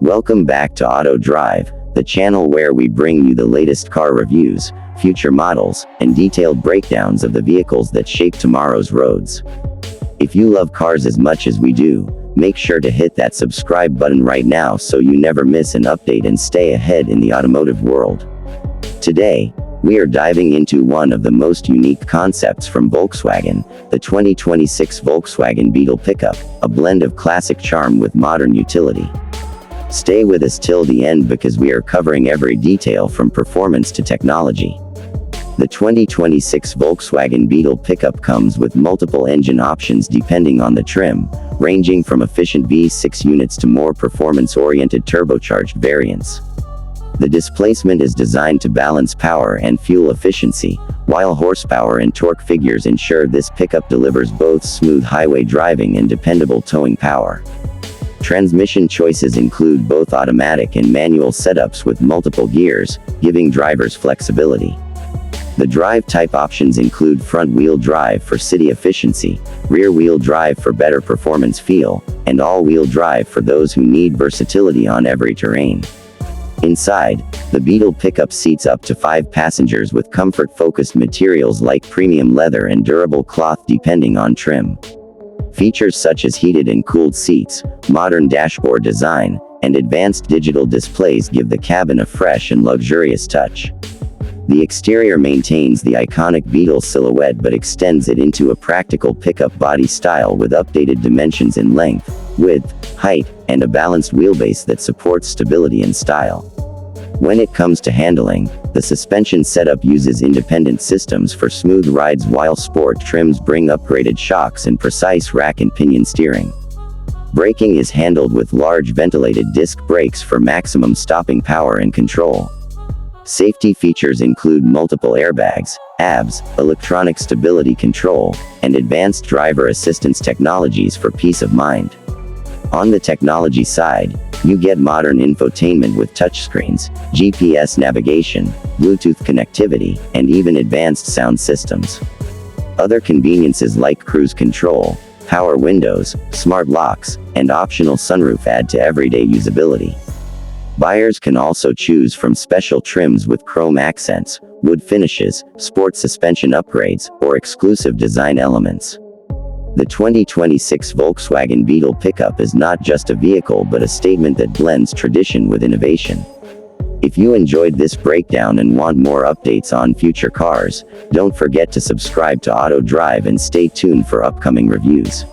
Welcome back to Auto Drive, the channel where we bring you the latest car reviews, future models, and detailed breakdowns of the vehicles that shape tomorrow's roads. If you love cars as much as we do, make sure to hit that subscribe button right now so you never miss an update and stay ahead in the automotive world. Today, we are diving into one of the most unique concepts from Volkswagen, the 2026 Volkswagen Beetle Pickup, a blend of classic charm with modern utility. Stay with us till the end because we are covering every detail from performance to technology. The 2026 Volkswagen Beetle Pickup comes with multiple engine options depending on the trim, ranging from efficient V6 units to more performance-oriented turbocharged variants. The displacement is designed to balance power and fuel efficiency, while horsepower and torque figures ensure this pickup delivers both smooth highway driving and dependable towing power. Transmission choices include both automatic and manual setups with multiple gears, giving drivers flexibility. The drive type options include front-wheel drive for city efficiency, rear-wheel drive for better performance feel, and all-wheel drive for those who need versatility on every terrain. Inside, the Beetle Pickup seats up to 5 passengers with comfort-focused materials like premium leather and durable cloth depending on trim. Features such as heated and cooled seats, modern dashboard design, and advanced digital displays give the cabin a fresh and luxurious touch. The exterior maintains the iconic Beetle silhouette but extends it into a practical pickup body style with updated dimensions in length, width, height, and a balanced wheelbase that supports stability and style. When it comes to handling, the suspension setup uses independent systems for smooth rides while sport trims bring upgraded shocks and precise rack and pinion steering. Braking is handled with large ventilated disc brakes for maximum stopping power and control. Safety features include multiple airbags, ABS, electronic stability control, and advanced driver assistance technologies for peace of mind. On the technology side, you get modern infotainment with touchscreens, GPS navigation, Bluetooth connectivity, and even advanced sound systems. Other conveniences like cruise control, power windows, smart locks, and optional sunroof add to everyday usability. Buyers can also choose from special trims with chrome accents, wood finishes, sport suspension upgrades, or exclusive design elements. The 2026 Volkswagen Beetle Pickup is not just a vehicle but a statement that blends tradition with innovation. If you enjoyed this breakdown and want more updates on future cars, don't forget to subscribe to Auto Drive and stay tuned for upcoming reviews.